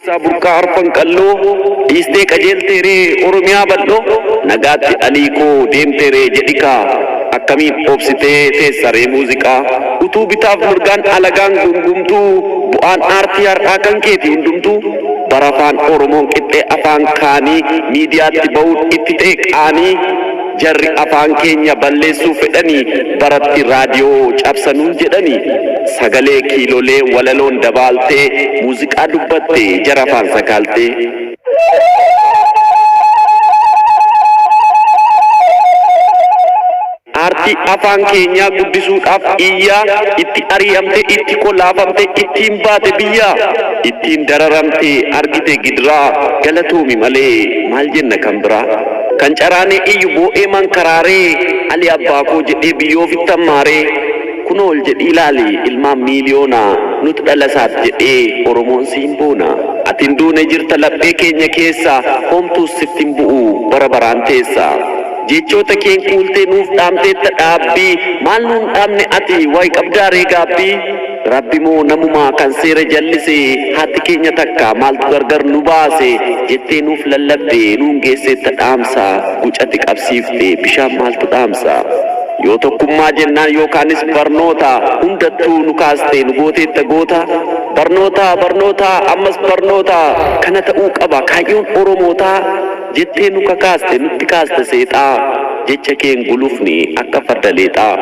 Saburkaa harfan qalloo dhiistee qajeelteeree Oromiyaa bal'oo nagaatti aliikoo deemteeree jedhikaa akkamiin obsitee teessaree muuziqaa utuu bitaaf mirgaan alagaan gungumtuu bu'aan aartii har'aa kan keeti hundumtuu bara afaan Oromoon qixxee afaan kaanii miidiyaatti ba'uun itti ta'e qaanii jarri afaan keenya balleessuu fedhanii baratti raadiyoo cabsanuun jedhanii sagalee kiilolee walaloon dabaaltee muuziqaa dubbattee jara afaan sakaaltee. Aartii afaan keenyaa guddisuudhaaf iyyaa itti ari'amte itti kolaafamte ittiin baate biyyaa ittiin dararamte argite gidiraa galatoomi malee maal jenna kan biraa kan caraanee iyyu boo'ee mankaraaree Ali Abbaakoo jedhee biyyoofitti ammaaree kunoo ol jedhii ilaali ilmaan miiliyoonaa nuti dhalasaat jedhee Oromoon siin boona atiin duune jirta laphee keenya keessaa homtuus sittiin bu'u bara baraan teessaa. Jechoota keen kuultee nuuf dhaamteetta dhaabbii maal nuun dhaamne ati wayi qabdaaree gaabbii rabbi moo namumaa kan seera jallisee haati keenya takka maaltu gargar nu baase jettee nuuf lallabdee nuun geesseetta dhaamsaa gucati qabsiifte bishaan maaltu dhaamsaa yoo tokkummaa jennaan yookaanis barnoota hundattuu nu kaastee nu gooteetta goota barnoota ammas barnoota kana ta'uu qaba kaayyoon Oromootaa jettee nu kakaaste nutti kaaste seexaa jecha keen gulufni akka farda leexaa.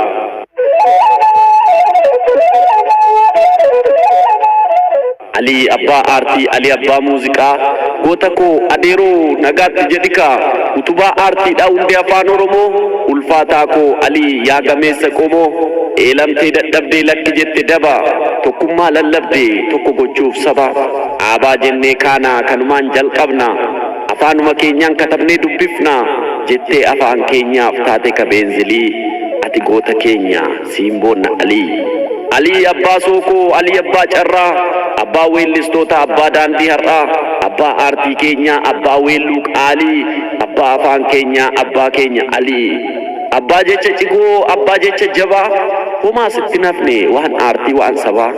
Ali Abbaa aartii Ali Abbaa muuziqaa goota koo adeeroo nagaatti jedhikaa utubaa aartiidhaa hundee afaan Oromoo ulfaataa koo Ali yaa gameessa qomoo eelamtee dadhabdee lakki jette daba tokkummaa lallabdee tokko gochuuf saba aabaa jennee kaanaa kanumaan jalqabna afaanuma keenyaan katabnee dubbifna jettee afaan keenyaaf taate kabeenzilii ati goota keenya siimboonna Ali Abbaa Sookoo Ali Abbaa Carraa Abbaa weellistoota Abbaa daandii har'aa Abbaa aartii keenyaa Abbaa weelluu qaalii Abbaa afaan keenyaa Abbaa keenya Ali Abbaa jecha cigoo Abbaa jecha jabaa homaa sitti nafne waan aartii waan sabaa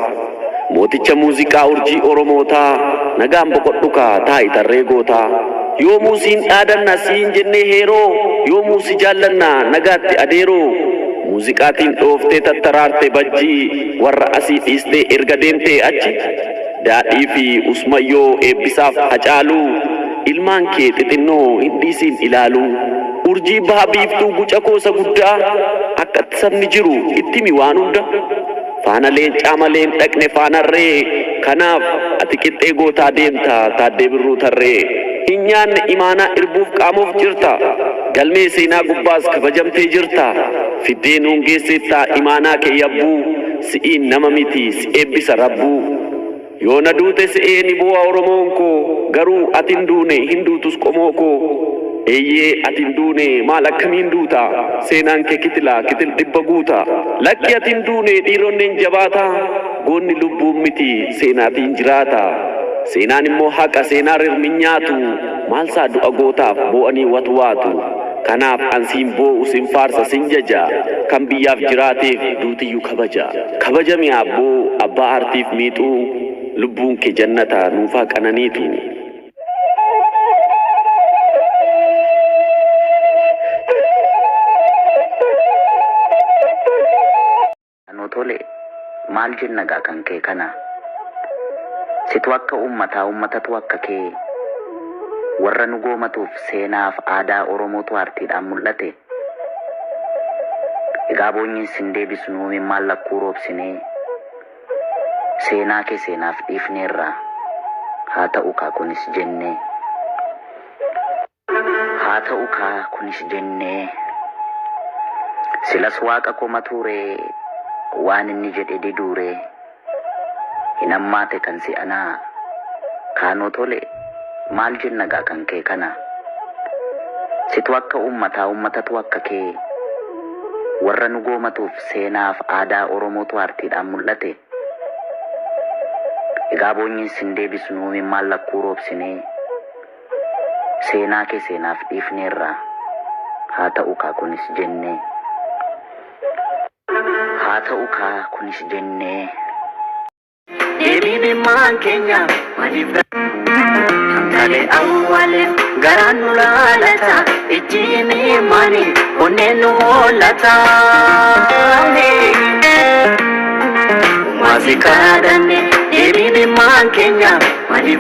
mooticha muuziqaa urjii Oromootaa nagaan boqodhukaa taa'i tarree gootaa yoo muusiin dhaadanna siin jennee heeroo yoo muusi jaallanna nagaatti adeeroo muuziqaatiin dhooftee tattaraarte bajjii warra asii dhiistee erga deemtee achi daadhii fi usmayyoo eebbisaaf hacaaluu ilmaan kee xixinnoo hin dhiisiin ilaaluu urjii baha biiftuu guca koosa guddaa akka sabni jiru ittimi waan hunda faana leencaa maleen dhaqne faanarree kanaaf ati qixxee gootaa deemta taaddee birruu tarree hin nyaanne imaanaa irbuuf qaamuuf jirta galmee seenaa gubbaas kabajamtee jirta fiddee nuun geesseetta imaanaa kee yabbuu si'iin nama miti si eebbisa rabbuu yoo na duute si'ee ni bu'a Oromoon koo garuu atin duune hin duutus qomoo koo eeyyee atin duune maal akkamiin duuta seenaan kee kitil dhibba guuta lakki atin duune dhiironneen jabaata goonni lubbuun miti seenaatiin jiraata seenaan immoo haqa seenaa rirmin nyaatu maal saa du'a gootaaf boo'anii watwaatu kanaaf ansiin boo'u sin faarsa sin jaja kan biyyaaf jiraateef duutiyyuu kabajami abboo abbaa aartiif miixuu lubbuun kee jannata nuufaa qananiitu. Tole maal jennagaa kan kee kana situ akka ummatatu akka kee warra nu goomatuuf seenaaf aadaa Oromootu aartiidhaan mul'ate egaa boonyiin sin deebisu nuumi maal lakkuu roobsinee seenaa kee seenaaf dhiifneerra haa ta'u kaa kunis jennee silas waaqa komatuuree waan inni jedhe diduuree hin ammaate kan si anaa kaanoo tole maal jennagaa kan kee kana situ akka ummatatu akka kee warra nu goomatuuf seenaaf aadaa Oromootu aartiidhaan mul'ate egaa boonyiin sin deebisu nuumi maal lakkuu roobsinee seenaa kee seenaaf dhiifneerra haa ta'u kaa kunis jennee deebii dhimmaan keenya maaliif Kale awwalif garaan nu laalata ijjiini mani onneen nu hollata maasii kadhanne deebiin dhimmaan keenya